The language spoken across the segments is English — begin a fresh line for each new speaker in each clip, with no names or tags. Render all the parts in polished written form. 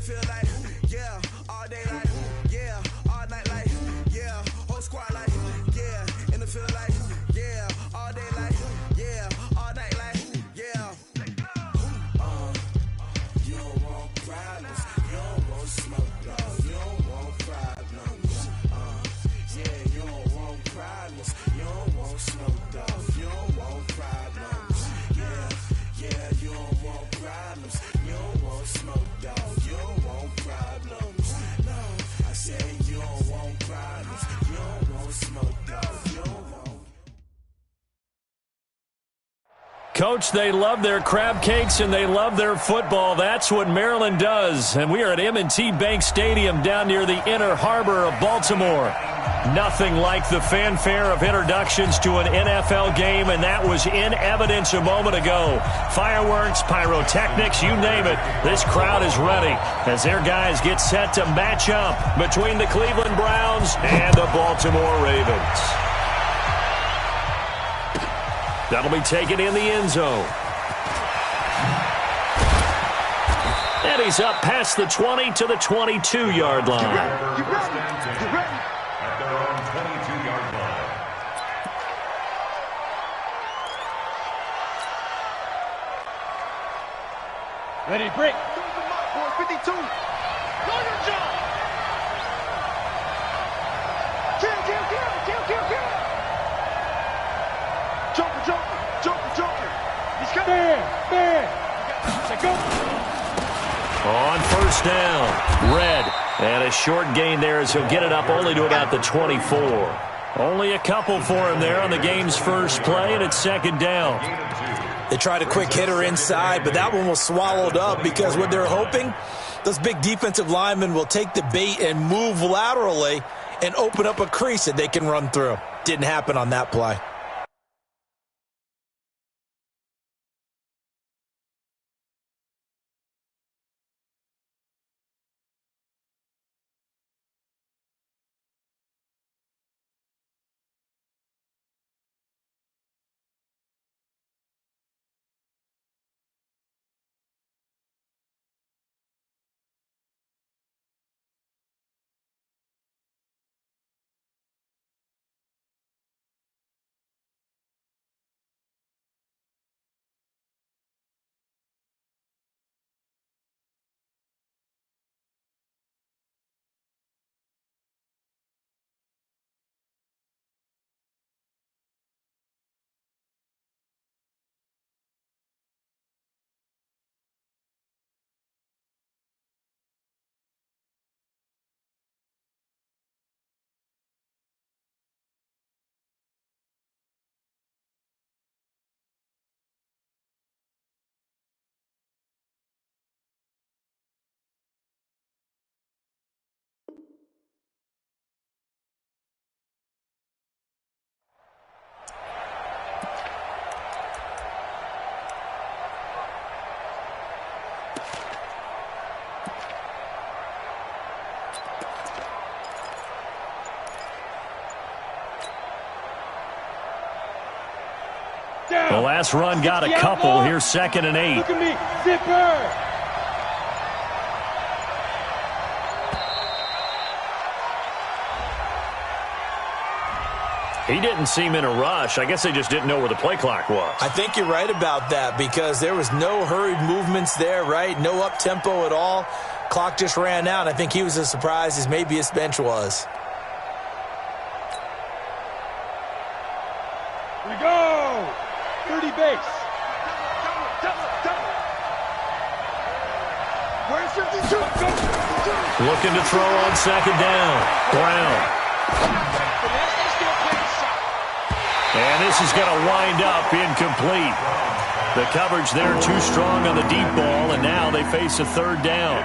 field like, yeah, all day like, yeah, all night like, yeah, whole squad like, yeah, in the field like, yeah, all day like, yeah, all night like, yeah. You don't want problems, you don't want smoke, dog, you don't want problems. Yeah, you don't want problems, you don't want smoke, dog, you don't want problems. Yeah, you don't want problems, you don't want smoke, dog, you don't want problems. No, I say you don't want problems, you don't want smoke, dog, you don't want.
Coach, they love their crab cakes and they love their football. That's what Maryland does. And we are at M&T Bank Stadium down near the Inner Harbor of Baltimore. Nothing like the fanfare of introductions to an NFL game, and that was in evidence a moment ago. Fireworks, pyrotechnics, you name it. This crowd is ready as their guys get set to match up between the Cleveland Browns and the Baltimore Ravens. That'll be taken in the end zone. And he's up past the 20 to the 22-yard line.
You ready? At their own 22-yard line.
Ready, break.
52. Go your job. Kill. Joker. He's coming.
There. Go.
On first down, Red. And a short gain there as he'll get it up only to about the 24. Only a couple for him there on the game's first play, and it's second down.
They tried a quick hitter inside, but that one was swallowed up because what they're hoping, those big defensive linemen will take the bait and move laterally and open up a crease that they can run through. Didn't happen on that play.
The last run got a couple. Here's 2nd and 8.
Look at me. Zipper.
He didn't seem in a rush. I guess they just didn't know where the play clock was.
I think you're right about that because there was no hurried movements there, right? No up-tempo at all. Clock just ran out. I think he was as surprised as maybe his bench was.
Here we go. 30 base.
Where's 52?
Looking to throw on 2nd down. Brown. And this is going to wind up incomplete. The coverage there too strong on the deep ball, and now they face a 3rd down.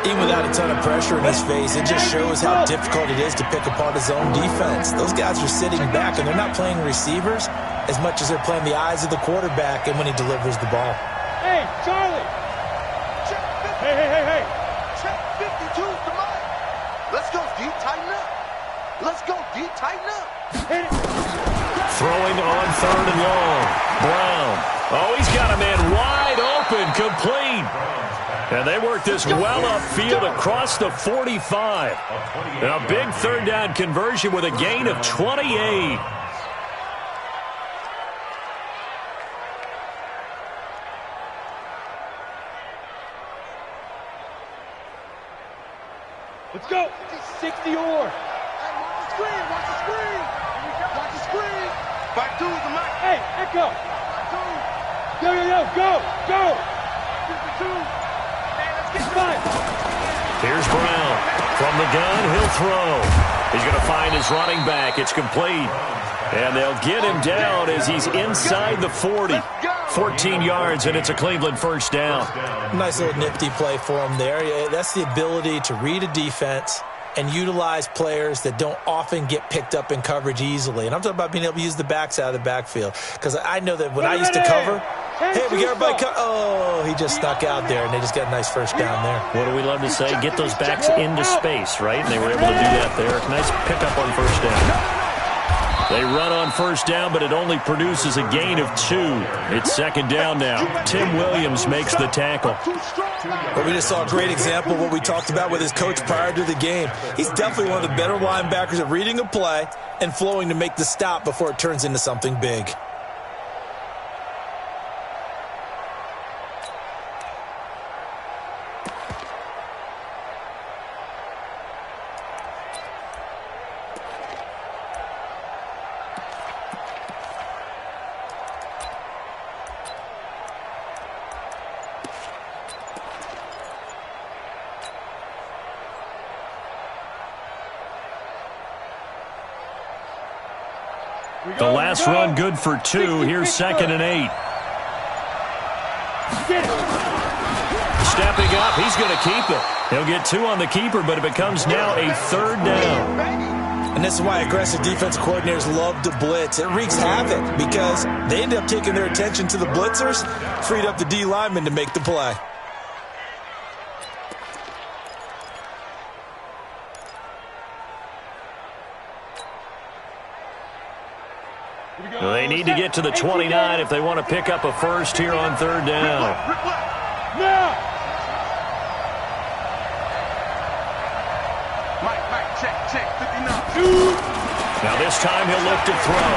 Even without a ton of pressure in his face, it just shows how difficult it is to pick apart his own defense. Those guys are sitting back, and they're not playing receivers as much as they're playing the eyes of the quarterback and when he delivers the ball.
Hey, Charlie. Hey.
Check 52, come on. Let's go, D. Tighten up.
Hit it.
Throwing on 3rd and long. Brown. Oh, he's got a man wide open, complete. And they work this well upfield across the 45. And a big third down conversion with a gain of 28.
Let's go. 60 or.
Hey, watch the screen. Watch the screen. Watch the screen. Back to the mic.
Hey, Echo. Yo, yo, yo, go, go. 52. Hey, let's get five.
Here's Brown. From the gun, he'll throw. He's going to find his running back. It's complete. And they'll get him down as he's inside the 40. 14 yards, and it's a Cleveland first down.
Nice little nifty play for him there. Yeah, that's the ability to read a defense and utilize players that don't often get picked up in coverage easily. And I'm talking about being able to use the backs out of the backfield. Because I know that when I used to cover, hey, we got everybody oh, he just snuck out there, and they just got a nice first down there.
What do we love to say? Get those backs into space, right? And they were able to do that there. Nice pickup on first down. They run on first down, but it only produces a gain of 2. It's second down now. Tim Williams makes the tackle.
Well, we just saw a great example of what we talked about with his coach prior to the game. He's definitely one of the better linebackers at reading a play and flowing to make the stop before it turns into something big.
The last run good for 2. Here's second and 8. Stepping up, he's going to keep it. He'll get 2 on the keeper, but it becomes now a third down.
And this is why aggressive defense coordinators love to blitz. It wreaks havoc because they end up taking their attention to the blitzers, freed up the D lineman to make the play.
They need to get to the 29 if they want to pick up a first here on third down.
Now.
Mike, check, 59.
Now this time he'll look to throw.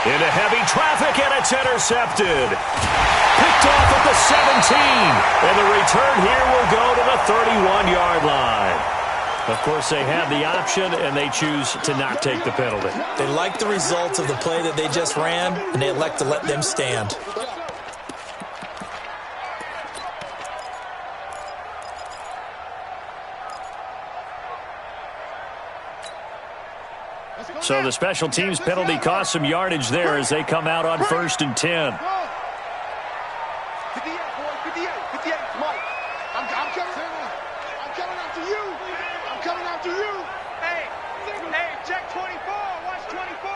Into heavy traffic, and it's intercepted. Picked off at the 17. And the return here will go to the 31-yard line. Of course, they have the option, and they choose to not take the penalty.
They like the results of the play that they just ran, and they elect to let them stand.
So the special teams penalty cost some yardage there as they come out on first and 10.
58, boy, 58, Mike. I'm coming after you. I'm coming after you.
Hey, check 24. Watch 24.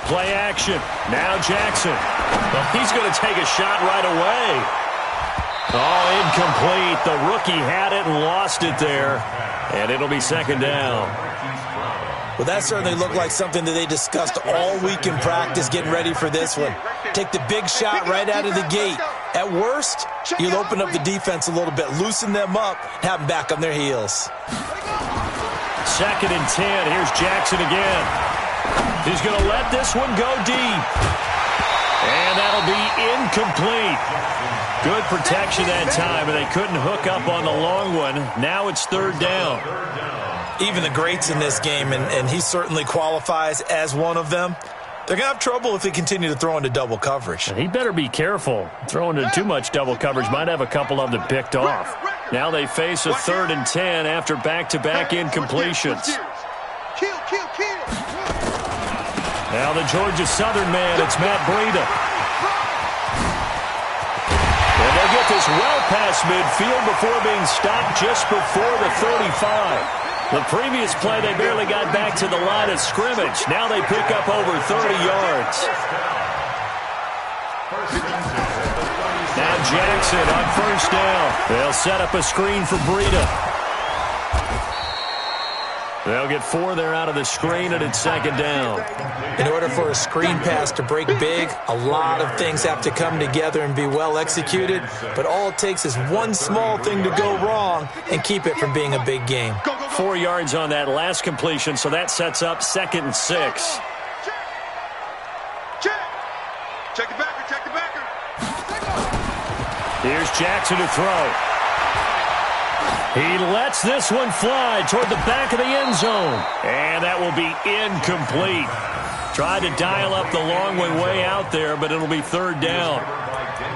Play action. Now Jackson. Well, he's going to take a shot right away. Oh, incomplete. The rookie had it and lost it there. And it'll be second down.
Well, that certainly looked like something that they discussed all week in practice getting ready for this one. Take the big shot right out of the gate. At worst, you'll open up the defense a little bit, loosen them up, and have them back on their heels.
Second and 10. Here's Jackson again. He's going to let this one go deep. And that'll be incomplete. Good protection that time, and they couldn't hook up on the long one. Now it's third down.
Even the greats in this game, and he certainly qualifies as one of them, they're going to have trouble if they continue to throw into double coverage.
He better be careful. Throwing into too much double coverage might have a couple of them picked off. Now they face a third and 10 after back-to-back incompletions.
Kill.
Now the Georgia Southern man, it's Matt Breida. And they'll get this well past midfield before being stopped just before the 35. The previous play, they barely got back to the line of scrimmage. Now they pick up over 30 yards. Now Jackson on first down. They'll set up a screen for Breida. They'll get 4 there out of the screen, and it's second down.
In order for a screen pass to break big, a lot of things have to come together and be well executed, but all it takes is one small thing to go wrong and keep it from being a big game.
4 yards on that last completion, so that sets up 2nd and 6.
Check the backer, check the backer.
Here's Jackson to throw. He lets this one fly toward the back of the end zone. And that will be incomplete. Tried to dial up the long way out there, but it'll be 3rd down.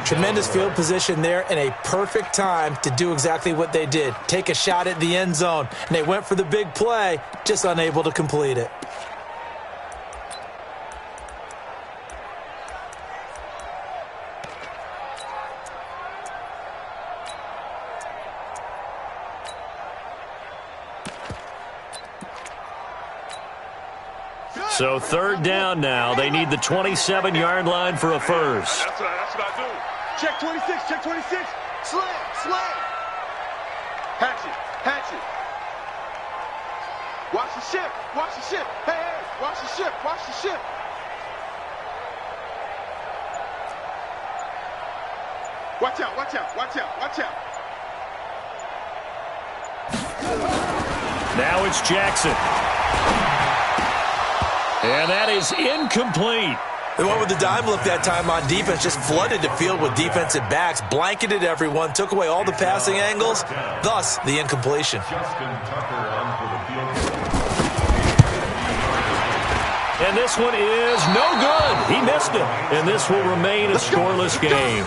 Tremendous field position there and a perfect time to do exactly what they did. Take a shot at the end zone. And they went for the big play, just unable to complete it.
So 3rd down now. They need the 27-yard line for a first.
That's what I do. Check 26, check 26. Slam. Hatchet. Watch the ship. Hey, watch the ship. Watch out.
Now it's Jackson. And that is incomplete.
They went with the dime look that time on defense, just flooded the field with defensive backs, blanketed everyone, took away all the passing angles, thus the incompletion.
And this one is no good. He missed it. And this will remain a scoreless game.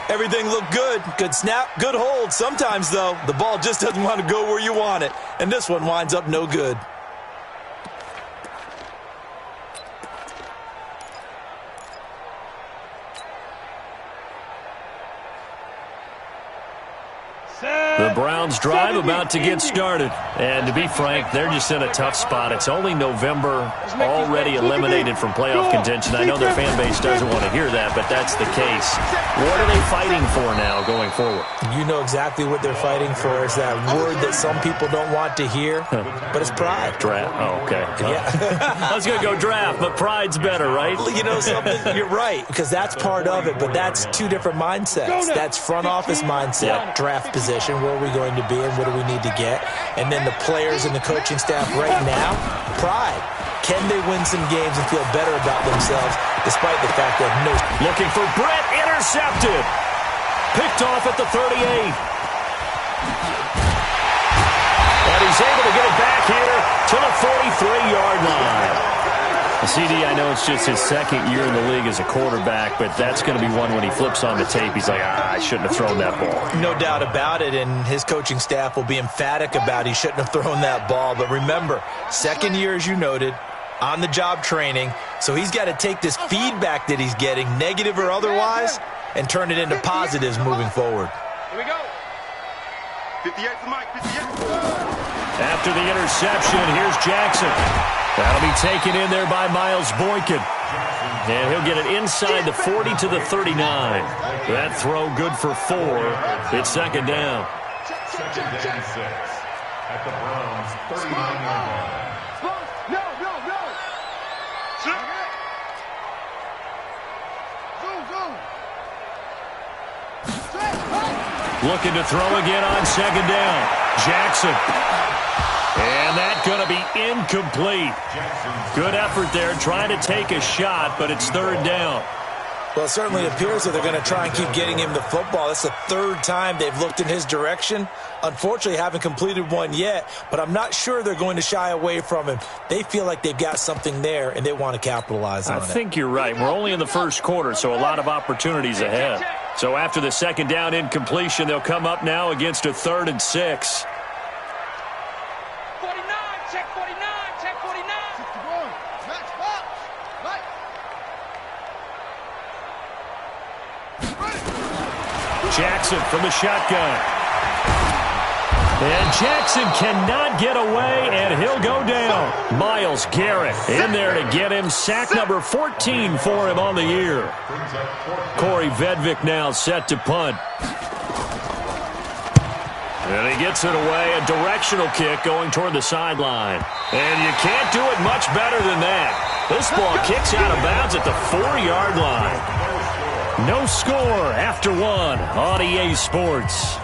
Everything looked good. Good snap, good hold. Sometimes, though, the ball just doesn't want to go where you want it. And this one winds up no good.
The Browns drive about to get started. And to be frank, they're just in a tough spot. It's only November, already eliminated from playoff contention. I know their fan base doesn't want to hear that, but that's the case. What are they fighting for now going forward?
You know exactly what they're fighting for. Is that word that some people don't want to hear, but it's pride.
Draft. Oh, okay.
Yeah.
I was going to go draft, but pride's better, right?
You know something? You're right, because that's part of it, but that's 2 different mindsets. That's front office mindset, draft position, where are we going to be and what do we need to get? And then the players and the coaching staff right now, pride. Can they win some games and feel better about themselves despite the fact that no...
Looking for Brett, intercepted. Picked off at the 38. And he's able to get it back here to the 43-yard line. CD, I know it's just his 2nd year in the league as a quarterback, but that's going to be one when he flips on the tape. He's like, I shouldn't have thrown that ball.
No doubt about it, and his coaching staff will be emphatic about he shouldn't have thrown that ball. But remember, 2nd year, as you noted, on-the-job training, so he's got to take this feedback that he's getting, negative or otherwise, and turn it into positives moving forward.
Here we go. 58 for Mike, 58.
After the interception, here's Jackson. That'll be taken in there by Miles Boykin. And he'll get it inside the 40 to the 39. That throw good for 4. It's 2nd down.
Second and 6 at the Browns' 39-yard line.
No.
Looking to throw again on 2nd down. Jackson. And that's going to be incomplete. Good effort there, trying to take a shot, but it's 3rd down.
Well, it certainly appears that they're going to try and keep getting him the football. That's the 3rd time they've looked in his direction. Unfortunately, haven't completed one yet, but I'm not sure they're going to shy away from him. They feel like they've got something there, and they want to capitalize on it.
I think you're right. We're only in the 1st quarter, so a lot of opportunities ahead. So after the 2nd down incompletion, they'll come up now against a 3rd and 6.
49, check 49, check 49.
61, match box. Right.
Jackson from the shotgun. And Jackson cannot get away, and he'll go down. Myles Garrett in there to get him. Sack number 14 for him on the year. Corey Vedvik now set to punt. And he gets it away, a directional kick going toward the sideline. And you can't do it much better than that. This ball kicks out of bounds at the 4-yard line. No score after one on EA Sports.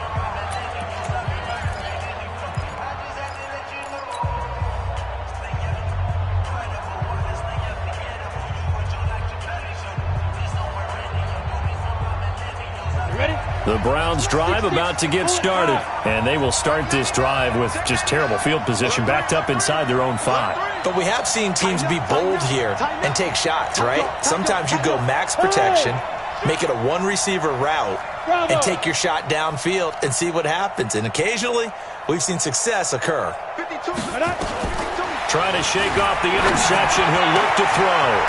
The Browns drive about to get started, and they will start this drive with just terrible field position backed up inside their own 5.
But we have seen teams be bold here and take shots, right? Sometimes you go max protection, make it a one-receiver route, and take your shot downfield and see what happens. And occasionally, we've seen success occur.
Trying to shake off the interception, he'll look to throw.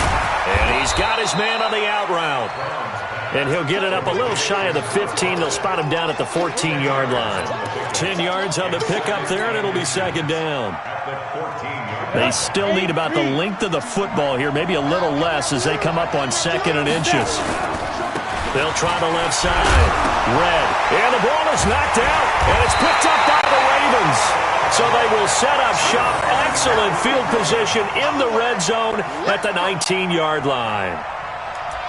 And he's got his man on the out route. And he'll get it up a little shy of the 15. They'll spot him down at the 14-yard line. 10 yards on the pickup there, and it'll be second down. They still need about the length of the football here, maybe a little less as they come up on 2nd and inches. They'll try the left side. Red. And the ball is knocked out, and it's picked up by the Ravens. So they will set up shop. Excellent field position in the red zone at the 19-yard line.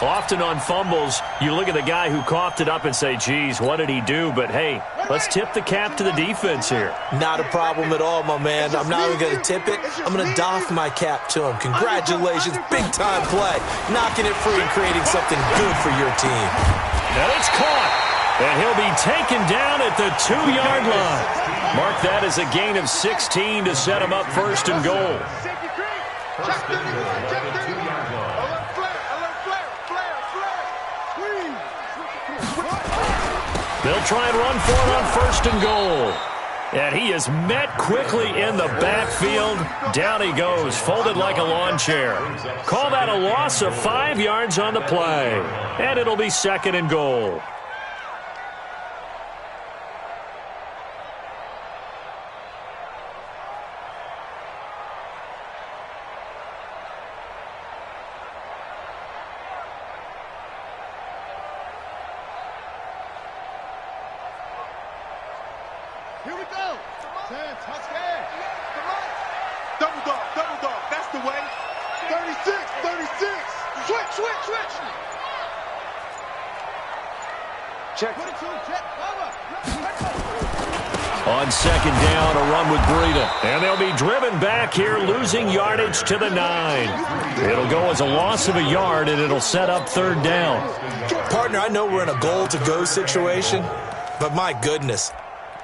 Often on fumbles, you look at the guy who coughed it up and say, geez, what did he do? But, hey, let's tip the cap to the defense here.
Not a problem at all, my man. I'm not even going to tip it. I'm going to doff my cap to him. Congratulations, big-time play. Knocking it free and creating something good for your team.
Now it's caught, and he'll be taken down at the 2-yard line. Mark that as a gain of 16 to set him up 1st and goal. They'll try and run for it on 1st and goal. And he is met quickly in the backfield. Down he goes, folded like a lawn chair. Call that a loss of 5 yards on the play. And it'll be 2nd and goal.
Here we go. 10, touchdown. Double dog. That's the way. 36. Switch. Check. 22, check.
On 2nd down, a run with Breida. And they'll be driven back here, losing yardage to the 9. It'll go as a loss of a yard, and it'll set up 3rd down.
Partner, I know we're in a goal-to-go situation, but my goodness.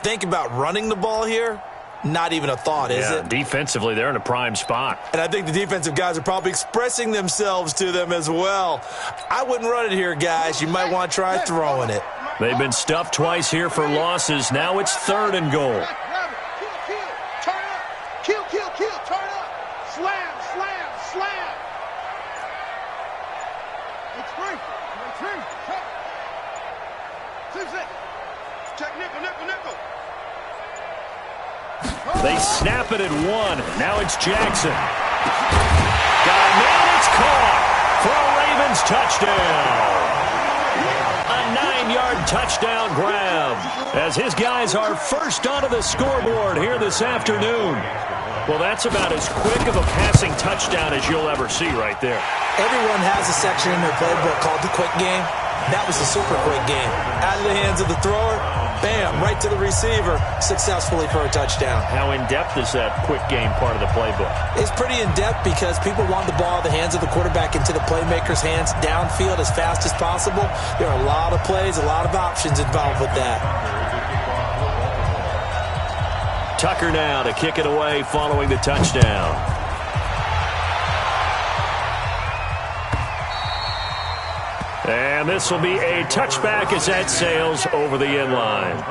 Think about running the ball here, not even a thought, is it?
Defensively, they're in a prime spot.
And I think the defensive guys are probably expressing themselves to them as well. I wouldn't run it here, guys. You might want to try throwing it.
They've been stuffed twice here for losses. Now it's 3rd and goal.
Turn up. Kill. Turn up. Slam. It's free. Check nickel.
They snap it at 1. Now it's Jackson. Got a man, it's caught for a Ravens touchdown. A 9-yard touchdown grab as his guys are first onto the scoreboard here this afternoon. Well, that's about as quick of a passing touchdown as you'll ever see right there.
Everyone has a section in their playbook called the quick game. That was a super quick game. Out of the hands of the thrower, bam, right to the receiver, successfully for a touchdown.
How in-depth is that quick game part of the playbook?
It's pretty in-depth because people want the ball in the hands of the quarterback into the playmaker's hands downfield as fast as possible. There are a lot of plays, a lot of options involved with that.
Tucker now to kick it away following the touchdown. And this will be a touchback as that sails over the end line.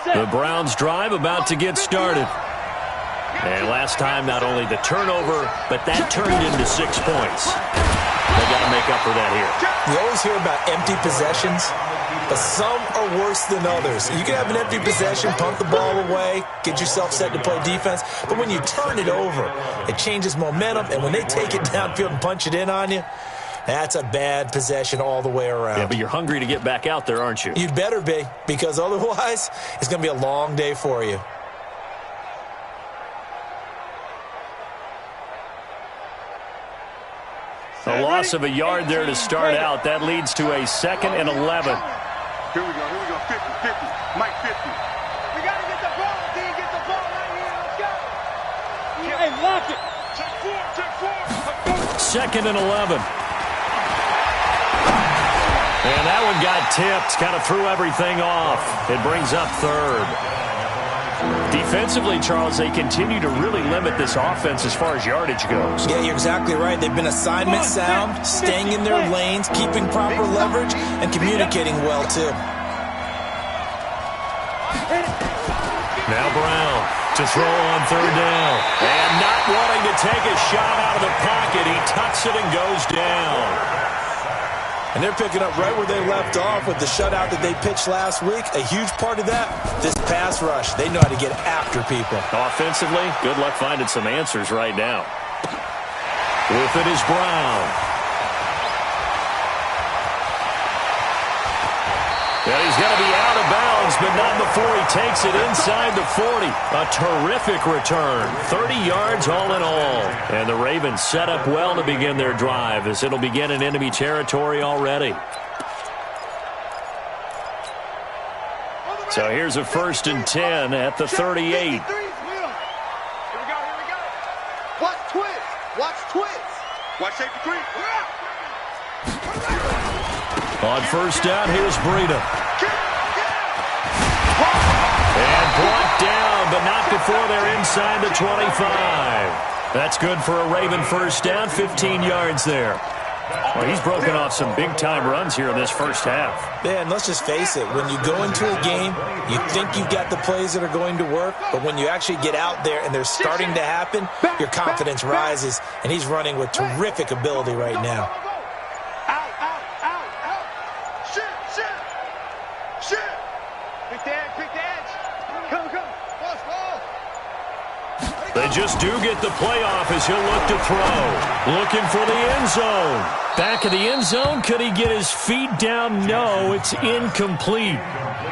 The Browns drive about to get started. And last time, not only the turnover, but that turned into 6 points. They got to make up for that here.
You always hear about empty possessions, but some are worse than others. You can have an empty possession, punt the ball away, get yourself set to play defense, but when you turn it over, it changes momentum, and when they take it downfield and punch it in on you, that's a bad possession all the way around.
Yeah, but you're hungry to get back out there, aren't you?
You'd better be, because otherwise, it's going to be a long day for you.
A loss of a yard there to start out. That leads to a 2nd and 11.
Here we go, 50-50. Mike 50.
We got to get the ball, D. Get the ball right here. Let's go. Hey, lock it. Check 4.
2nd and 11. And that one got tipped. Kind of threw everything off. It brings up 3rd. Defensively, Charles, they continue to really limit this offense as far as yardage goes.
Yeah, you're exactly right. They've been assignment sound, staying in their lanes, keeping proper leverage, and communicating well, too.
Now Brown to throw on 3rd down. And not wanting to take a shot out of the pocket, he tucks it and goes down.
And they're picking up right where they left off with the shutout that they pitched last week. A huge part of that, this pass rush. They know how to get after people.
Offensively, good luck finding some answers right now. With it is Brown. And he's going to be out of bounds, but not before he takes it inside the 40. A terrific return. 30 yards all in all. And the Ravens set up well to begin their drive as it'll begin in enemy territory already. So here's a 1st and 10 at the 38.
Here we go. Watch twist. Watch safety 3.
On 1st down, here's Breida. And brought down, but not before they're inside the 25. That's good for a Raven 1st down, 15 yards there. Well, he's broken off some big-time runs here in this first half.
Yeah, and let's just face it. When you go into a game, you think you've got the plays that are going to work, but when you actually get out there and they're starting to happen, your confidence rises, and he's running with terrific ability right now.
They just do get the playoff as he'll look to throw. Looking for the end zone. Back of the end zone. Could he get his feet down? No, it's incomplete.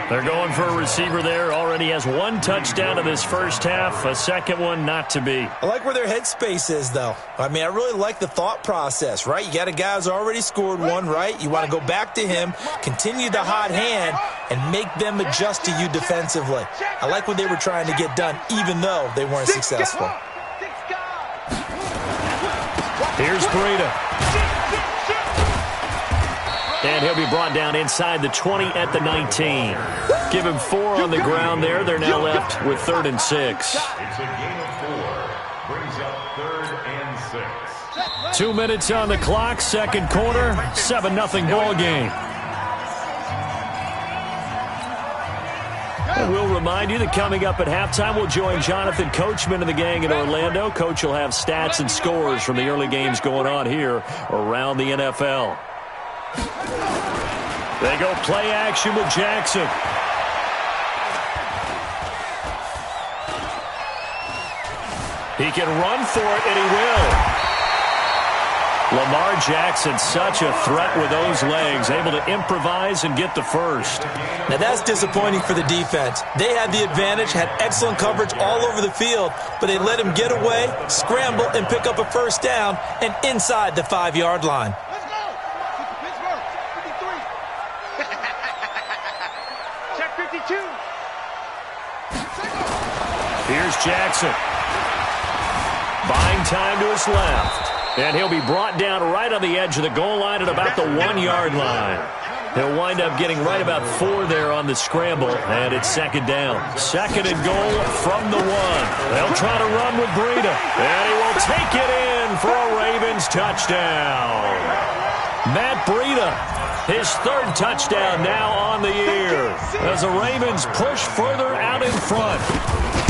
They're going for a receiver there. Already has 1 touchdown in this first half. A second one not to be.
I like where their headspace is, though. I mean, I really like the thought process, right? You got a guy who's already scored 1, right? You want to go back to him, continue the hot hand, and make them adjust to you defensively. I like what they were trying to get done, even though they weren't successful.
Here's Breida. And he'll be brought down inside the 20 at the 19. Give him 4 on the ground there. They're now left with 3rd and 6.
It's a game of 4. Brings up 3rd and 6.
2 minutes on the clock, second quarter, 7-0 ball game. And we'll remind you that coming up at halftime, we'll join Jonathan Coachman and the gang in Orlando. Coach will have stats and scores from the early games going on here around the NFL. They go play action with Jackson. He can run for it, and he will. Lamar Jackson, such a threat with those legs, able to improvise and get the first.
Now that's disappointing for the defense. They had the advantage, had excellent coverage all over the field, but they let him get away, scramble, and pick up a 1st down, and inside the 5-yard line.
Let's go. Pittsburgh. 53. Check 52.
Here's Jackson. Buying time to his left. And he'll be brought down right on the edge of the goal line at about the 1-yard line. He'll wind up getting right about 4 there on the scramble, and it's 2nd down. 2nd and goal from the 1. They'll try to run with Breida, and he will take it in for a Ravens touchdown. Matt Breida, his 3rd touchdown now on the year, as the Ravens push further out in front.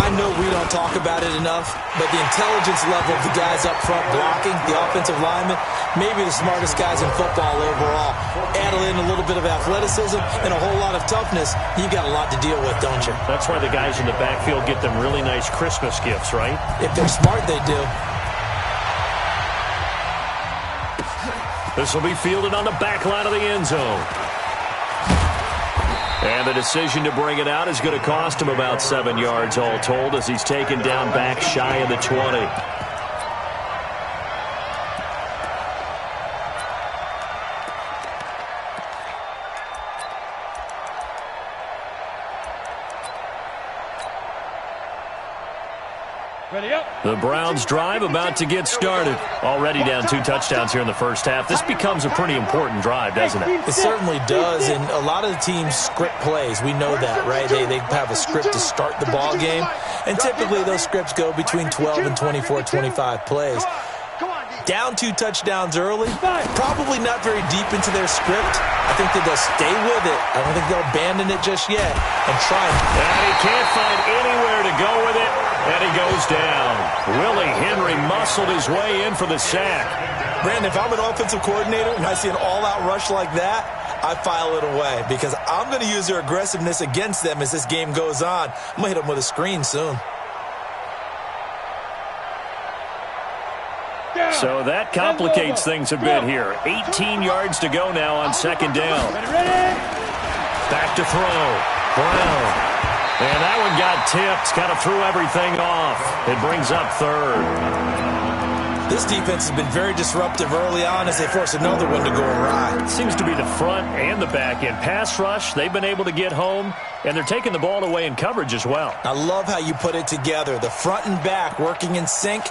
I know we don't talk about it enough, but the intelligence level of the guys up front blocking, the offensive linemen, maybe the smartest guys in football overall. Add in a little bit of athleticism and a whole lot of toughness, you've got a lot to deal with, don't you?
That's why the guys in the backfield get them really nice Christmas gifts, right?
If they're smart, they do.
This will be fielded on the back line of the end zone. And the decision to bring it out is going to cost him about 7 yards all told as he's taken down back shy of the 20. The Browns drive about to get started. Already down 2 touchdowns here in the first half. This becomes a pretty important drive, doesn't it?
It certainly does, and a lot of the teams script plays. We know that, right? They have a script to start the ball game, and typically those scripts go between 12 and 24, 25 plays. Down 2 touchdowns early, probably not very deep into their script. I think that they'll stay with it. I don't think they'll abandon it just yet and try it.
And he can't find anywhere to go with it, and he goes down. Willie Henry muscled his way in for the sack.
Brandon, if I'm an offensive coordinator and I see an all-out rush like that, I file it away because I'm going to use their aggressiveness against them as this game goes on. I'm going to hit them with a screen soon.
So that complicates things a bit here. 18 yards to go now on second down. Back to throw. Brown. And that one got tipped. Kind of threw everything off. It brings up third.
This defense has been very disruptive early on as they force another one to go awry.
Seems to be the front and the back end. Pass rush, they've been able to get home, and they're taking the ball away in coverage as well.
I love how you put it together. The front and back working in sync.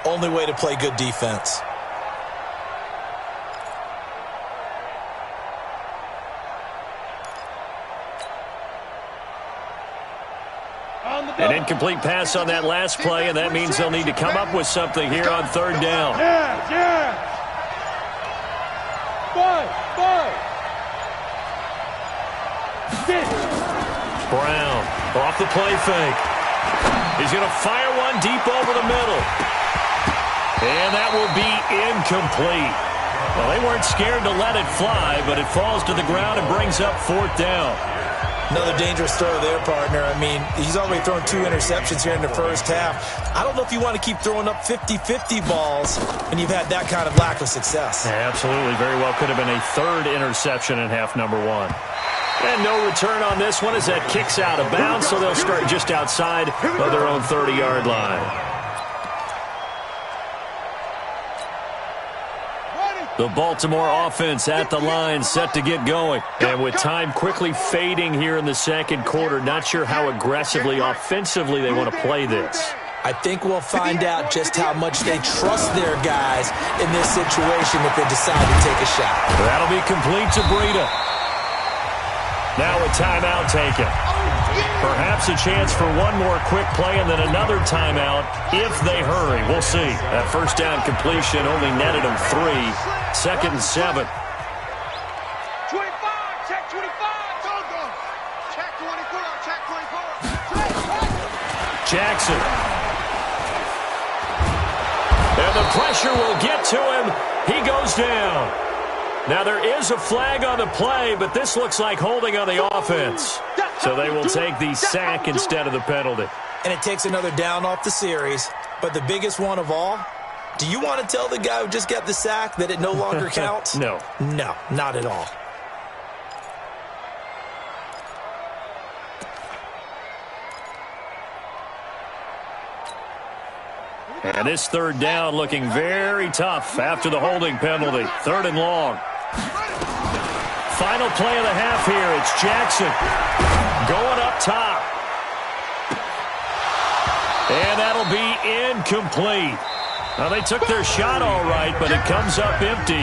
Only way to play good defense.
An incomplete pass on that last play, and that means they'll need to come up with something here on third down. Brown off the play fake. He's going to fire one deep over the middle. And that will be incomplete. Well, they weren't scared to let it fly, but it falls to the ground and brings up fourth down.
Another dangerous throw there, partner. I mean, he's already thrown 2 interceptions here in the first half. I don't know if you want to keep throwing up 50-50 balls when you've had that kind of lack of success.
Yeah, absolutely. Very well could have been a 3rd interception in half number 1. And no return on this one as that kicks out of bounds, so they'll start just outside of their own 30-yard line. The Baltimore offense at the line, set to get going. And with time quickly fading here in the second quarter, not sure how aggressively, offensively they want to play this.
I think we'll find out just how much they trust their guys in this situation if they decide to take a shot.
That'll be complete to Breida. Now a timeout taken. Perhaps a chance for one more quick play and then another timeout if they hurry. We'll see. That first down completion only netted them 3. 2nd and 7.
25, check 25, don't go. Check 24, check 24.
Jackson. And the pressure will get to him. He goes down. Now there is a flag on the play, but this looks like holding on the offense. So they will take the sack instead of the penalty.
And it takes another down off the series. But the biggest one of all, do you want to tell the guy who just got the sack that it no longer counts?
No.
No, not at all.
And this third down looking very tough after the holding penalty. 3rd and long. Final play of the half here. It's Jackson going up top. And that'll be incomplete. Now, they took their shot all right, but it comes up empty,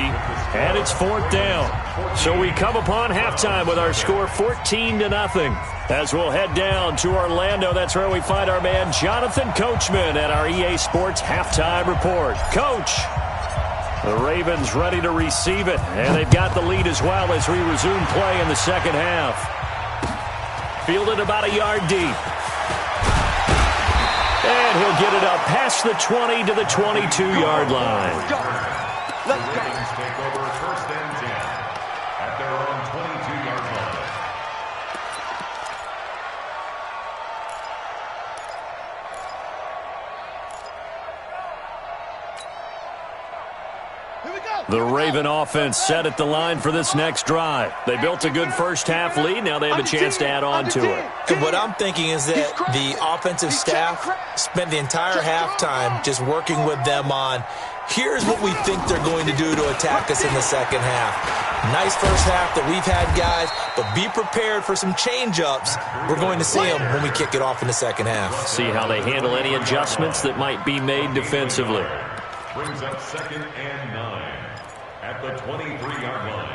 and it's 4th down. So we come upon halftime with our score 14-0. As we'll head down to Orlando, that's where we find our man Jonathan Coachman at our EA Sports Halftime Report. Coach, the Ravens ready to receive it, and they've got the lead as well as we resume play in the second half. Fielded about a yard deep. they'll get it up past the 20 to the 22-yard line.
Ravens take over first and 10 at their own 22-yard line.
The Raven offense set at the line for this next drive. They built a good first-half lead. Now they have a chance to add on to it.
And what I'm thinking is that the offensive staff spent the entire halftime just working with them on, here's what we think they're going to do to attack us in the second half. Nice first half that we've had, guys, but be prepared for some change-ups. We're going to see them when we kick it off in the second half.
See how they handle any adjustments that might be made defensively.
Brings up second and 9 at the 23-yard line.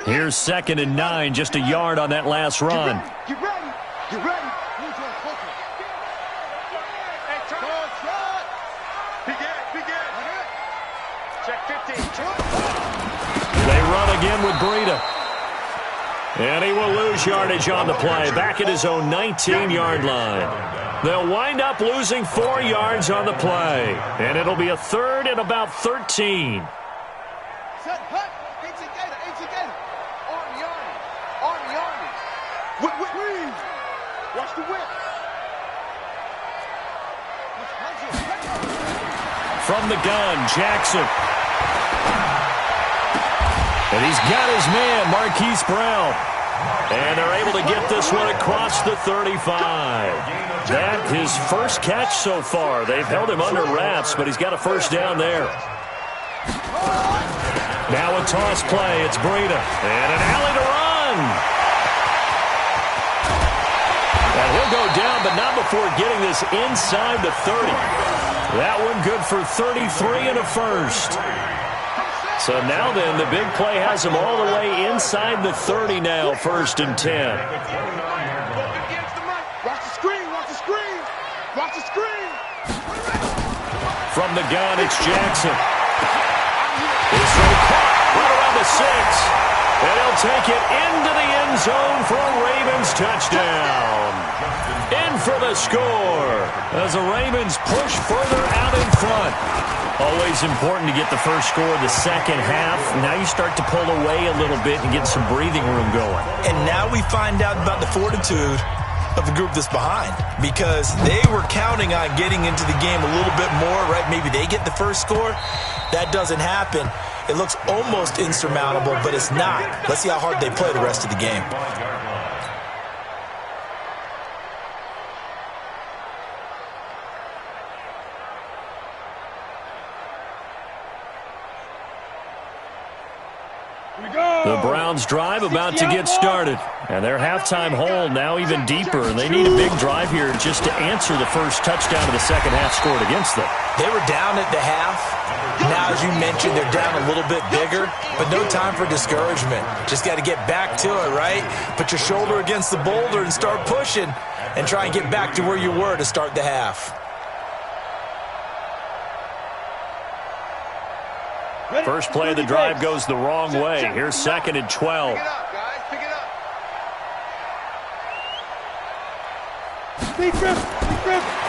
Here's second and 9, just a yard on that last run.
Get ready. Get ready. Check 15.
They run again with Breida. And he will lose yardage on the play, back at his own 19-yard line. They'll wind up losing 4 yards on the play. And it'll be a third and about 13.
Set, hut. Gator. Army. Whip. Watch the whip.
From the gun, Jackson. And he's got his man, Marquise Brown. And they're able to get this one across the 35. That his first catch so far. They've held him under wraps, but he's got a first down there. Now a toss play. It's Breida. And an alley to run. And he'll go down, but not before getting this inside the 30. That one good for 33 and a first. So now then, the big play has him all the way inside the 30 now, first and 10.
Watch the screen.
From the gun, it's Jackson. He's caught right around the 6. And he'll take it into the end zone for a Ravens touchdown. In for the score as the Ravens push further out in front. Always important to get the first score of the second half. Now you start to pull away a little bit and get some breathing room going.
And now we find out about the fortitude of the group that's behind, because they were counting on getting into the game a little bit more, right? Maybe they get the first score. That doesn't happen. It looks almost insurmountable, but it's not. Let's see how hard they play the rest of the game.
The Browns drive about to get started. And their halftime hole now even deeper. And they need a big drive here just to answer the first touchdown of the second half scored against them.
They were down at the half. Now, as you mentioned, they're down a little bit bigger, but no time for discouragement. Just got to get back to it, right? Put your shoulder against the boulder and start pushing and try and get back to where you were to start the half.
First play of the drive goes the wrong way. Here's second and 12.
Pick it up, guys. Pick it up.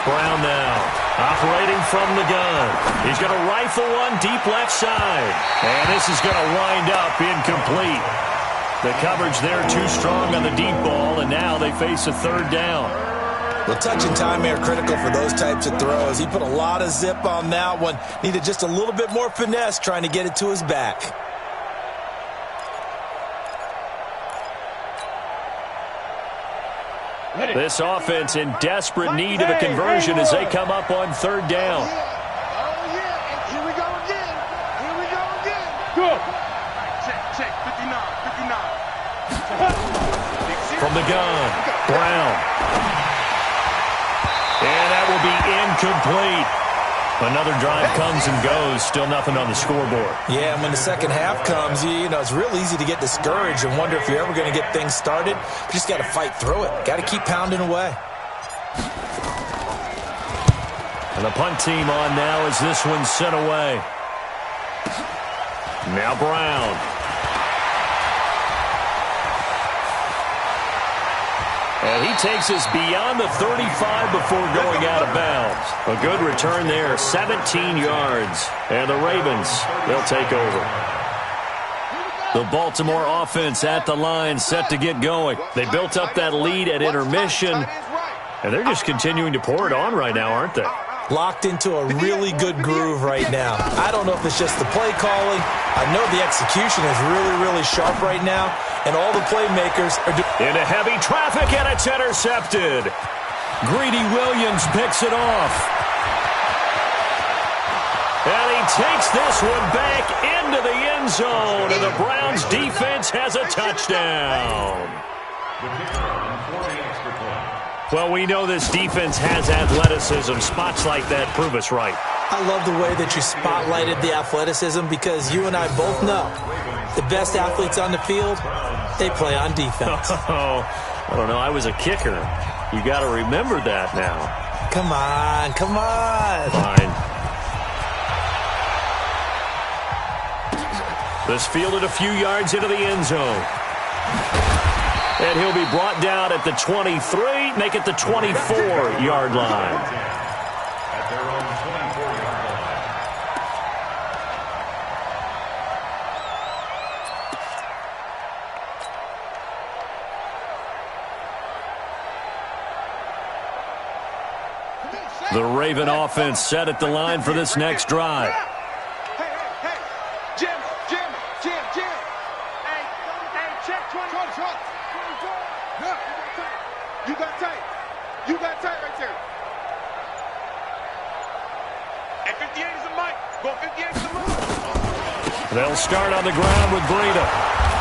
Brown now, operating from the gun. He's going to rifle one deep left side. And this is going to wind up incomplete. The coverage there too strong on the deep ball, and now they face a third down.
Well, touch and time are critical for those types of throws. He put a lot of zip on that one. Needed just a little bit more finesse trying to get it to his back.
This offense in desperate need of a conversion as they come up on third down.
Here we go again.
Go.
Check. 59.
From the gun, Brown. And that will be incomplete. Another drive comes and goes. Still nothing on the scoreboard.
Yeah, and when the second half comes, you know, it's real easy to get discouraged and wonder if you're ever going to get things started. You just got to fight through it. Got to keep pounding away.
And the punt team on now as this one's sent away. Now Brown. And he takes us beyond the 35 before going out of bounds. A good return there, 17 yards. And the Ravens, they'll take over. The Baltimore offense at the line, set to get going. They built up that lead at intermission, and they're just continuing to pour it on right now, aren't they?
Locked into a really good groove right now. I don't know if it's just the play calling. I know the execution is really, really sharp right now, and all the playmakers are doing.
Into heavy traffic, and it's intercepted. Greedy Williams picks it off. And he takes this one back into the end zone, and the Browns defense has a touchdown. Well, we know this defense has athleticism. Spots like that prove us right.
I love the way that you spotlighted the athleticism because you and I both know the best athletes on the field, they play on defense.
Oh, I don't know. I was a kicker. You got to remember that now.
Come on, come on.
Fine. This fielded a few yards into the end zone. And he'll be brought down at the 23, make it the 24-yard line.
At their own 24-yard line.
The Raven offense set at the line for this next drive.
Hey, Jim. Hey, check 20. You got tight right there. And 58 is a mic. Go 58 is a mic.
They'll start on the ground with Breida.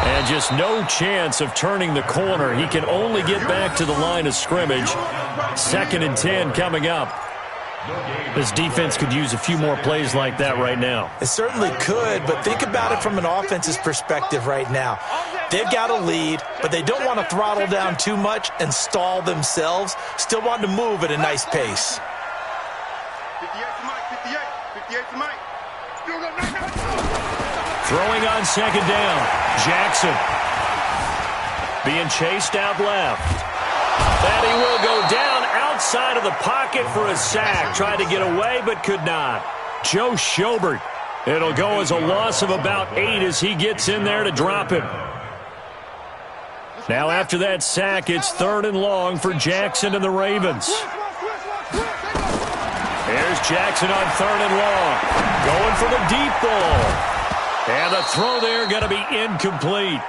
And just no chance of turning the corner. He can only get back to the line of scrimmage. 2nd and 10 coming up. This defense could use a few more plays like that right now.
It certainly could, but think about it from an offense's perspective right now. They've got a lead, but they don't want to throttle down too much and stall themselves. Still want to move at a nice pace.
58 to Mike, 58 to Mike.
Throwing on 2nd down. Jackson being chased out left. And he will go down outside of the pocket for a sack. Tried to get away, but could not. Joe Schobert. It'll go as a loss of about 8 as he gets in there to drop him. Now after that sack, it's 3rd and long for Jackson and the Ravens. Here's Jackson on 3rd and long. Going for the deep ball. And the throw there going to be incomplete.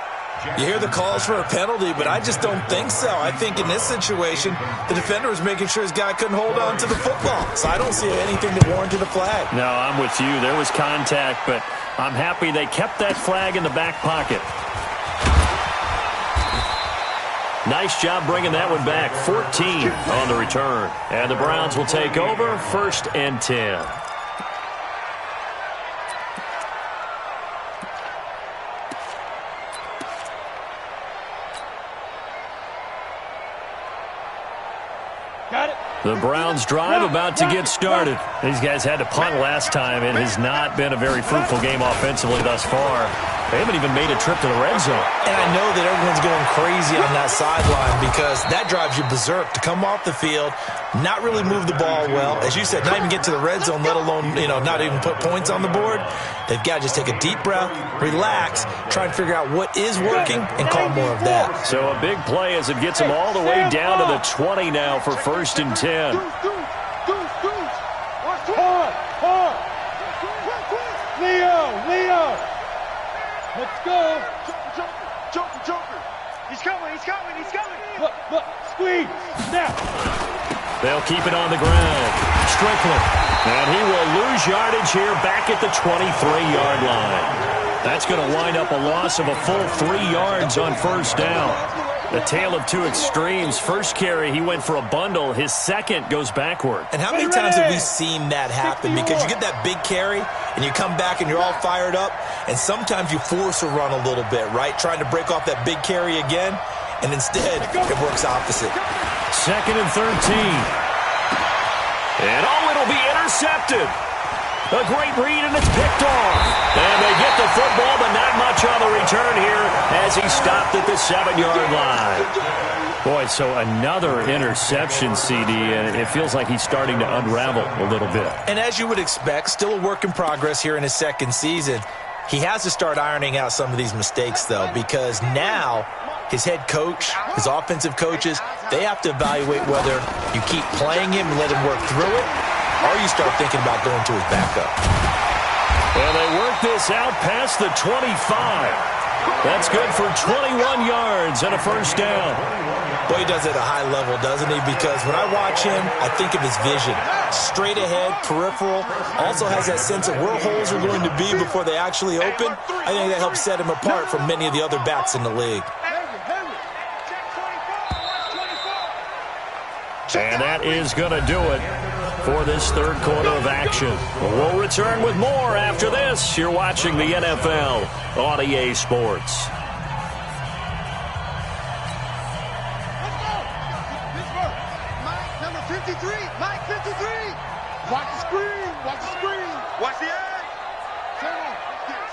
You hear the calls for a penalty, but I just don't think so. I think in this situation, the defender was making sure his guy couldn't hold on to the football. So I don't see anything that warranted a flag.
No, I'm with you. There was contact, but I'm happy they kept that flag in the back pocket. Nice job bringing that one back. 14 on the return. And the Browns will take over 1st and 10. The Browns drive about to get started. These guys had to punt last time. It has not been a very fruitful game offensively thus far. They haven't even made a trip to the red zone.
And I know that everyone's going crazy on that sideline because that drives you berserk to come off the field, not really move the ball well. As you said, not even get to the red zone, let alone, not even put points on the board. They've got to just take a deep breath, relax, try and figure out what is working, and call more of that.
So a big play as it gets them all the way down to the 20 now for 1st and 10.
Leo. Let's go.
Joker. He's coming.
Look, squeeze. Now.
They'll keep it on the ground. Strickland. And he will lose yardage here back at the 23-yard line. That's going to wind up a loss of a full 3 yards on 1st down. The tale of two extremes. First carry, he went for a bundle. His second goes backward.
And how many times have we seen that happen? Because you get that big carry, and you come back and you're all fired up, and sometimes you force a run a little bit, right? Trying to break off that big carry again, and instead it works opposite.
2nd and 13. And it'll be intercepted. A great read, and it's picked off. And they get the football, but not much on the return here as he stopped at the 7-yard line. Boy, so another interception, CD, and it feels like he's starting to unravel a little bit.
And as you would expect, still a work in progress here in his second season. He has to start ironing out some of these mistakes, though, because now his head coach, his offensive coaches, they have to evaluate whether you keep playing him and let him work through it, or you start thinking about going to his backup.
And they work this out past the 25. That's good for 21 yards and a first down.
Boy, he does it at a high level, doesn't he? Because when I watch him, I think of his vision. Straight ahead, peripheral, also has that sense of where holes are going to be before they actually open. I think that helps set him apart from many of the other backs in the league.
And that is going to do it for this third quarter of action. We'll return with more after this. You're watching the NFL on EA Sports.
Watch the screen. Watch the screen. Watch the edge.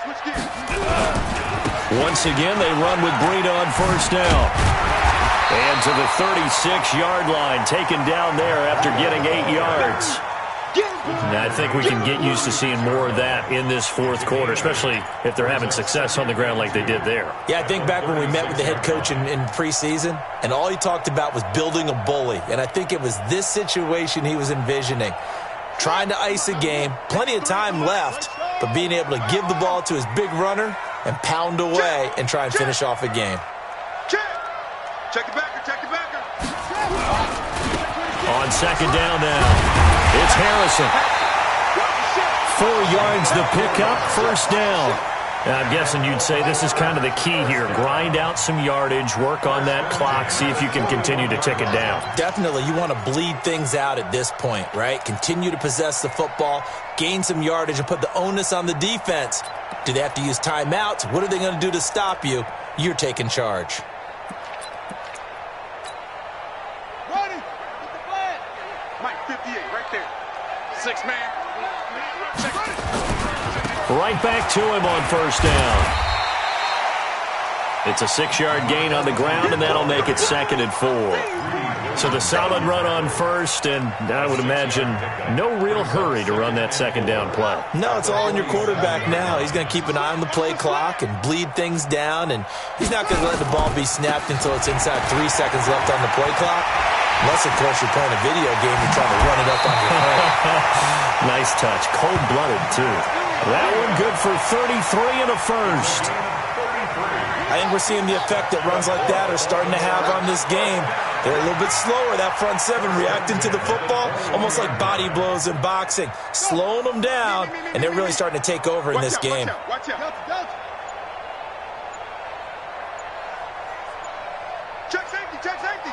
Switch gears.
Once again, they run with Breida on first down. And to the 36-yard line, taken down there after getting 8 yards. And I think we can get used to seeing more of that in this fourth quarter, especially if they're having success on the ground like they did there.
Yeah, I think back when we met with the head coach in preseason, and all he talked about was building a bully. And I think it was this situation he was envisioning. Trying to ice a game, plenty of time left, but being able to give the ball to his big runner and pound away and try and finish off a game.
Check the backer, check the backer.
On second down now, it's Harrison. 4 yards the pickup, first down. Now, I'm guessing you'd say this is kind of the key here. Grind out some yardage, work on that clock, see if you can continue to tick it down.
Definitely, you want to bleed things out at this point, right? Continue to possess the football, gain some yardage, and put the onus on the defense. Do they have to use timeouts? What are they going to do to stop you? You're taking charge.
Ready. Get the flag. Mike, 58, right there. 6 man.
Right back to him on first down. It's a 6-yard gain on the ground, and that'll make it 2nd and 4. So the solid run on first, and I would imagine no real hurry to run that second down play.
No, it's all in your quarterback now. He's going to keep an eye on the play clock and bleed things down, and he's not going to let the ball be snapped until it's inside 3 seconds left on the play clock. Unless, of course, you're playing a video game and trying to run it up on your phone.
Nice touch. Cold-blooded, too. That one good for 33 and a first.
I think we're seeing the effect that runs like that are starting to have on this game. They're a little bit slower, that front seven, reacting to the football, almost like body blows in boxing, slowing them down, and they're really starting to take over in this game.
Watch out. Check safety, check safety.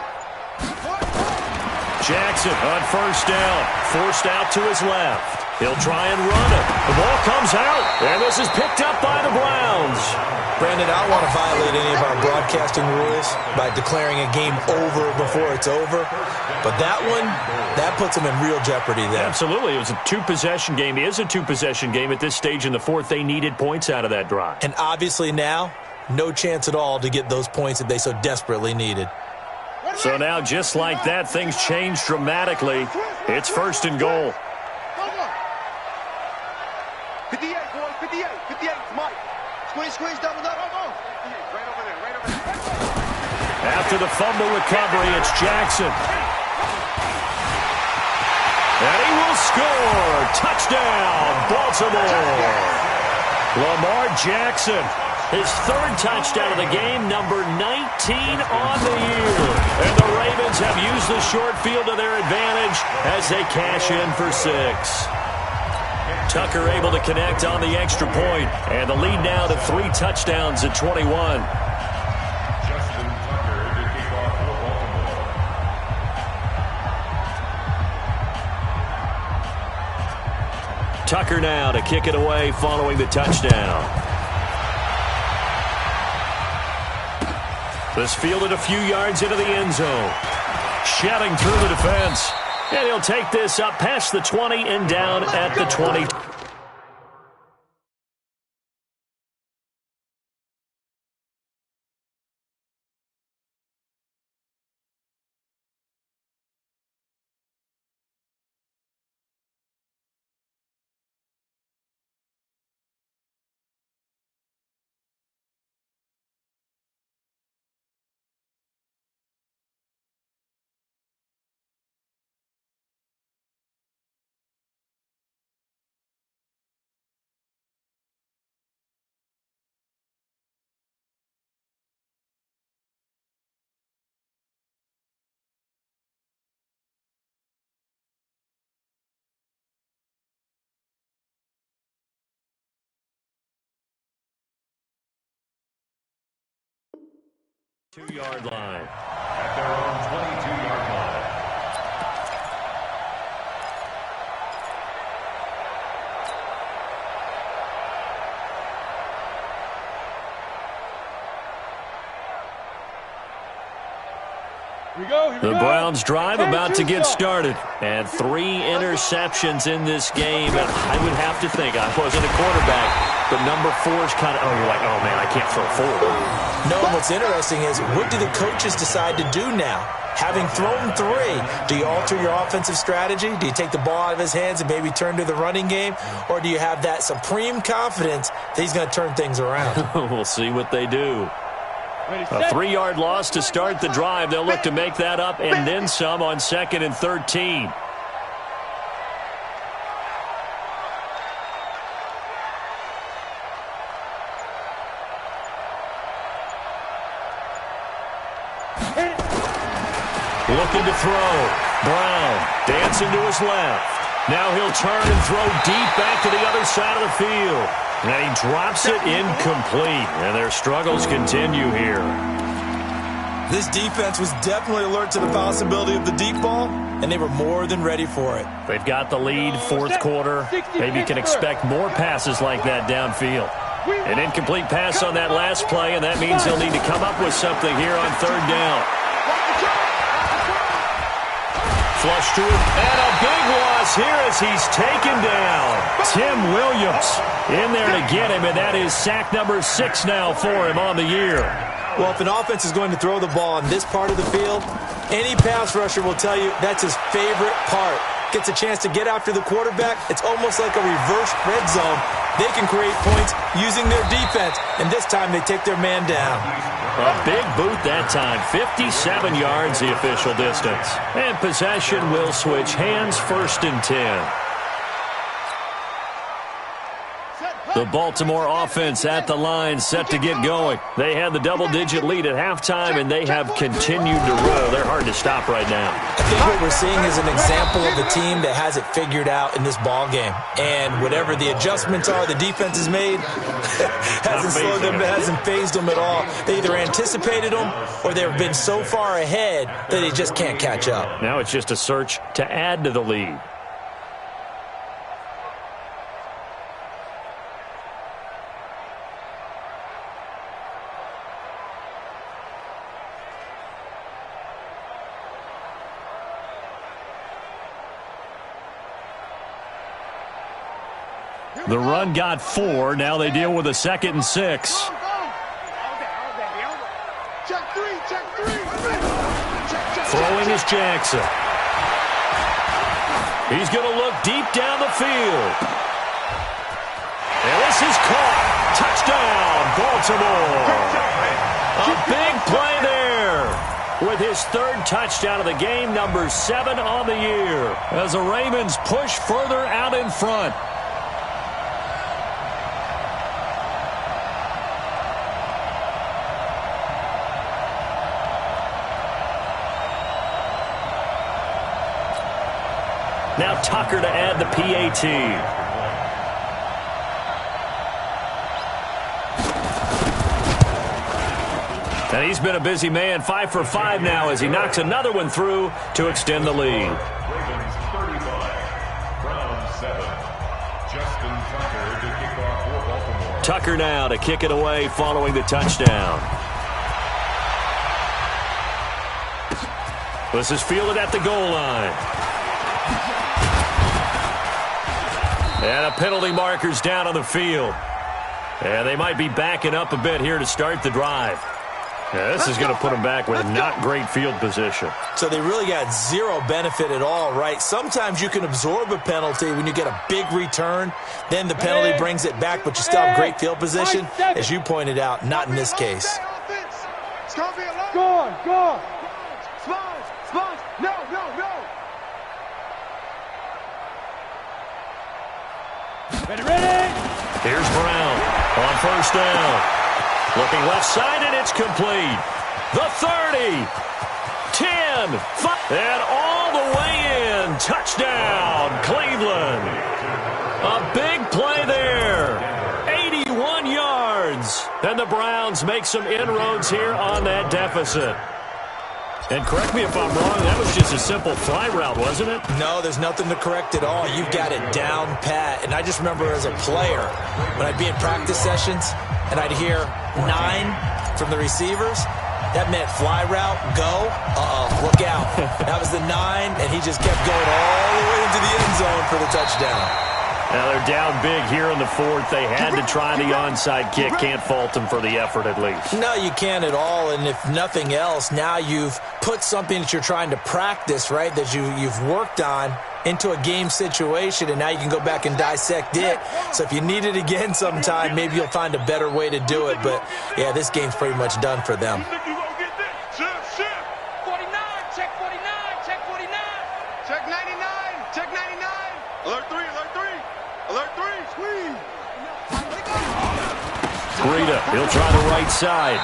Jackson on first down, forced out to his left. He'll try and run it. The ball comes out, and this is picked up by the Browns.
Brandon, I don't want to violate any of our broadcasting rules by declaring a game over before it's over. But that one, that puts them in real jeopardy there.
Absolutely. It was a two-possession game. It is a two-possession game at this stage in the fourth. They needed points out of that drive.
And obviously now, no chance at all to get those points that they so desperately needed.
So now, just like that, things change dramatically. It's 1st and goal.
58, boys, 58, 58, Mike. Squeeze, double up. Right over there.
After the fumble recovery, it's Jackson. And he will score. Touchdown, Baltimore. Lamar Jackson, his 3rd touchdown of the game, number 19 on the year. And the Ravens have used the short field to their advantage as they cash in for 6. Tucker able to connect on the extra point, and the lead now to 3 touchdowns at 21.
Justin Tucker to kick off for Baltimore.
Tucker now to kick it away following the touchdown. This fielded a few yards into the end zone. Shedding through the defense. And he'll take this up past the 20 and down at the 20. 2-yard line.
At their own 22-yard line.
The Browns drive about to get started. And 3 interceptions in this game. And I would have to think, I wasn't a quarterback, but number 4 is kind of, oh, you're like, oh, man, I can't throw 4.
No, what's interesting is, what do the coaches decide to do now? Having thrown 3, do you alter your offensive strategy? Do you take the ball out of his hands and maybe turn to the running game? Or do you have that supreme confidence that he's going to turn things around?
We'll see what they do. A 3-yard loss to start the drive. They'll look to make that up and then some on 2nd and 13. Looking to throw. Brown dancing to his left. Now he'll turn and throw deep back to the other side of the field. And he drops it incomplete. And their struggles continue here.
This defense was definitely alert to the possibility of the deep ball, and they were more than ready for it.
They've got the lead, 4th quarter. Maybe you can expect more passes like that downfield. An incomplete pass on that last play, and that means they'll need to come up with something here on 3rd down. Flush to it, and a big loss here as he's taken down. Tim Williams in there to get him, and that is sack number 6 now for him on the year.
Well, if an offense is going to throw the ball on this part of the field, any pass rusher will tell you that's his favorite part. Gets a chance to get after the quarterback. It's almost like a reverse red zone. They can create points using their defense, and this time they take their man down.
A big boot that time. 57 yards the official distance. And possession will switch hands, 1st and 10. The Baltimore offense at the line, set to get going. They had the double-digit lead at halftime, and they have continued to roll. They're hard to stop right now.
I think what we're seeing is an example of a team that has it figured out in this ball game. And whatever the adjustments are the defense has made, hasn't slowed them, hasn't phased them at all. They either anticipated them or they've been so far ahead that they just can't catch up.
Now it's just a search to add to the lead. The run got 4. Now they deal with a 2nd and 6. Throwing is Jackson. He's going to look deep down the field. And this is caught. Touchdown, Baltimore. A big play there with his 3rd touchdown of the game, number 7 on the year, as the Ravens push further out in front. Now Tucker to add the PAT. And he's been a busy man, 5 for 5 now as he knocks another one through to extend the lead.
Ravens 35, Browns 7. Justin Tucker to kick off for Baltimore.
Tucker now to kick it away following the touchdown. This is fielded at the goal line. And a penalty marker's down on the field. And they might be backing up a bit here to start the drive. Yeah, this is going to put them back with not great field position.
So they really got zero benefit at all, right? Sometimes you can absorb a penalty when you get a big return. Then the penalty brings it back, but you still have great field position. As you pointed out, not in this case.
Go on. Spons. No. Ready.
Here's Brown on 1st down. Looking left side, and it's complete. The 30, 10, 5, and all the way in. Touchdown, Cleveland. A big play there. 81 yards. And the Browns make some inroads here on that deficit. And correct me if I'm wrong, that was just a simple fly route, wasn't it?
No, there's nothing to correct at all. You've got it down pat. And I just remember as a player, when I'd be in practice sessions and I'd hear 9 from the receivers, that meant fly route, go, look out. That was the 9, and he just kept going all the way into the end zone for the touchdown.
Now they're down big here in the 4th. They had to try the onside kick. Can't fault them for the effort at least.
No, you can't at all. And if nothing else, now you've put something that you're trying to practice, right, that you've worked on into a game situation, and now you can go back and dissect it. So if you need it again sometime, maybe you'll find a better way to do it. But, yeah, this game's pretty much done for them.
Breida, he'll try the right side.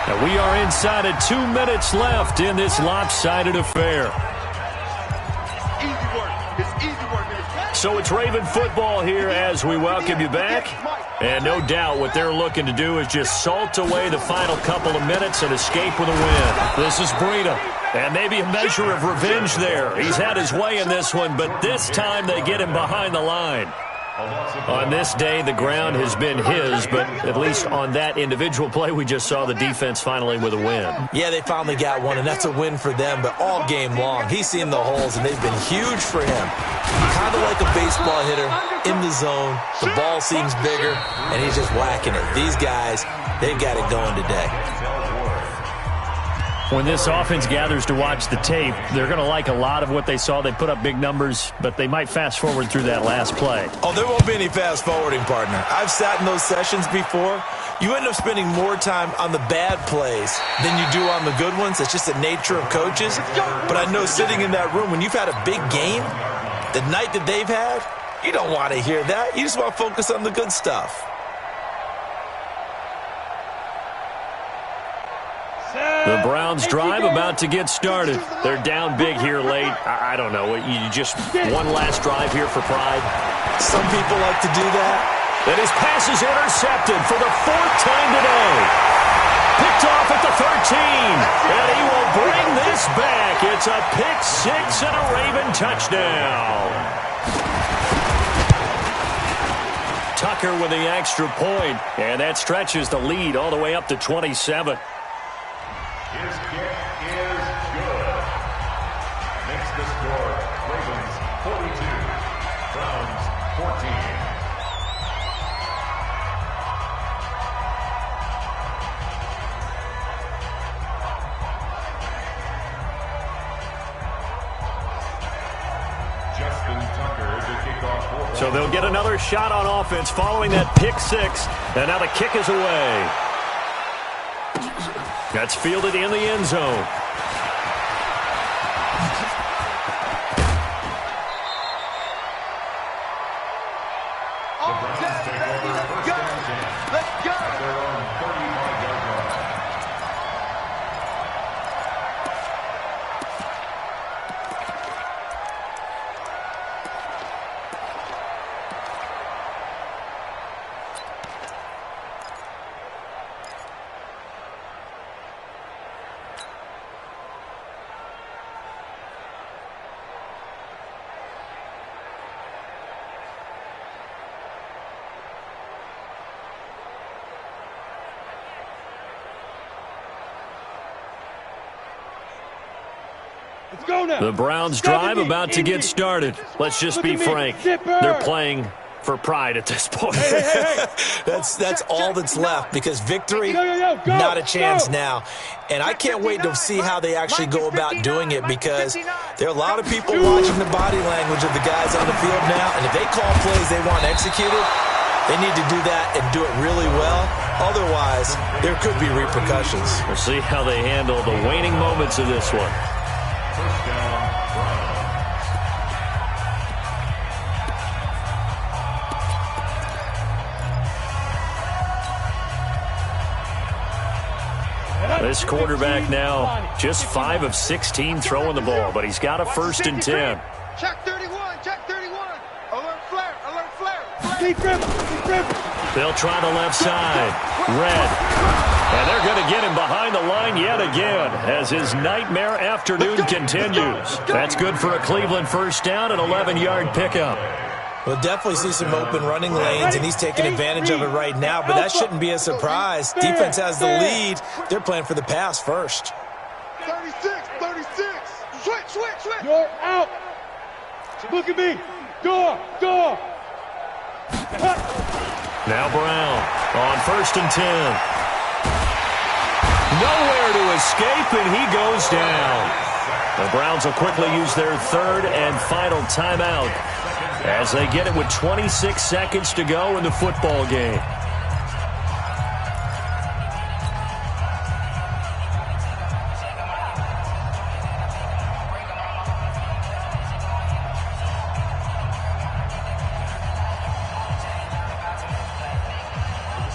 And we are inside of 2 minutes left in this lopsided affair. So it's Raven football here as we welcome you back. And no doubt what they're looking to do is just salt away the final couple of minutes and escape with a win. This is Breida. And maybe a measure of revenge there. He's had his way in this one, but this time they get him behind the line. On this day, the ground has been his, but at least on that individual play, we just saw the defense finally with a win.
Yeah, they finally got one, and that's a win for them, but all game long, he's seen the holes, and they've been huge for him. Kind of like a baseball hitter in the zone. The ball seems bigger, and he's just whacking it. These guys, they've got it going today.
When this offense gathers to watch the tape, they're going to like a lot of what they saw. They put up big numbers, but they might fast forward through that last play.
Oh, there won't be any fast forwarding, partner. I've sat in those sessions before. You end up spending more time on the bad plays than you do on the good ones. It's just the nature of coaches. But I know sitting in that room, when you've had a big game, the night that they've had, you don't want to hear that. You just want to focus on the good stuff.
The Browns drive about to get started. They're down big here late. I don't know. You just one last drive here for pride.
Some people like to do that.
And his pass is intercepted for the 4th time today. Picked off at the 13. And he will bring this back. It's a pick 6 and a Raven touchdown. Tucker with the extra point. And that stretches the lead all the way up to 27.
His kick is good. Makes the score Ravens 42, Browns 14. Justin Tucker to kick off for.
So they'll get another shot on offense following that pick 6. And now the kick is away. That's fielded in the end zone. The Browns drive about to get started. Let's just be frank. They're playing for pride at this point.
That's all that's left, because victory, not a chance now. And I can't wait to see how they actually go about doing it, because there are a lot of people watching the body language of the guys on the field now, and if they call plays they want executed, they need to do that and do it really well. Otherwise, there could be repercussions.
We'll see how they handle the waning moments of this one.
First down, Browns.
This quarterback now just 5 of 16 throwing the ball, but he's got a 1st and 10.
Check 31, check 31. Alert flare, alert flare.
Keep dribbling, keep dribbling.
They'll try the left side. Red. And they're going to get him behind the line yet again as his nightmare afternoon continues. That's good for a Cleveland first down and 11-yard pickup.
We'll definitely see some open running lanes, and he's taking advantage of it right now, but that shouldn't be a surprise. Defense has the lead. They're playing for the pass first.
36, 36. Switch.
You're out. Look at me. Door.
Now Brown on 1st and 10. Nowhere to escape, and he goes down. The Browns will quickly use their third and final timeout as they get it with 26 seconds to go in the football game.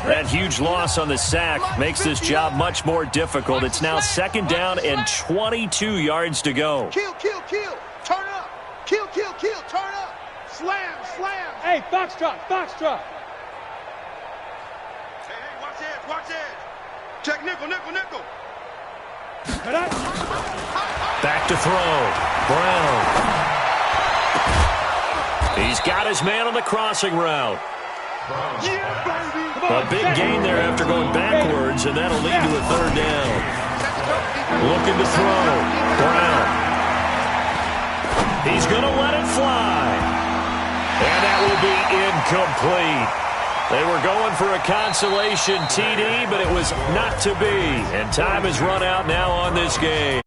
That huge loss on the sack makes this job much more difficult. It's now 2nd down and 22 yards to go.
Kill. Turn up. Kill. Turn up. Slam.
Hey, Foxtrot.
Hey, watch edge. Check nickel.
Back to throw. Brown. He's got his man on the crossing route.
Yeah, baby.
A big gain there after going backwards, and that'll lead to a 3rd down. Looking to throw. Brown. He's going to let it fly. And that will be incomplete. They were going for a consolation TD, but it was not to be. And time has run out now on this game.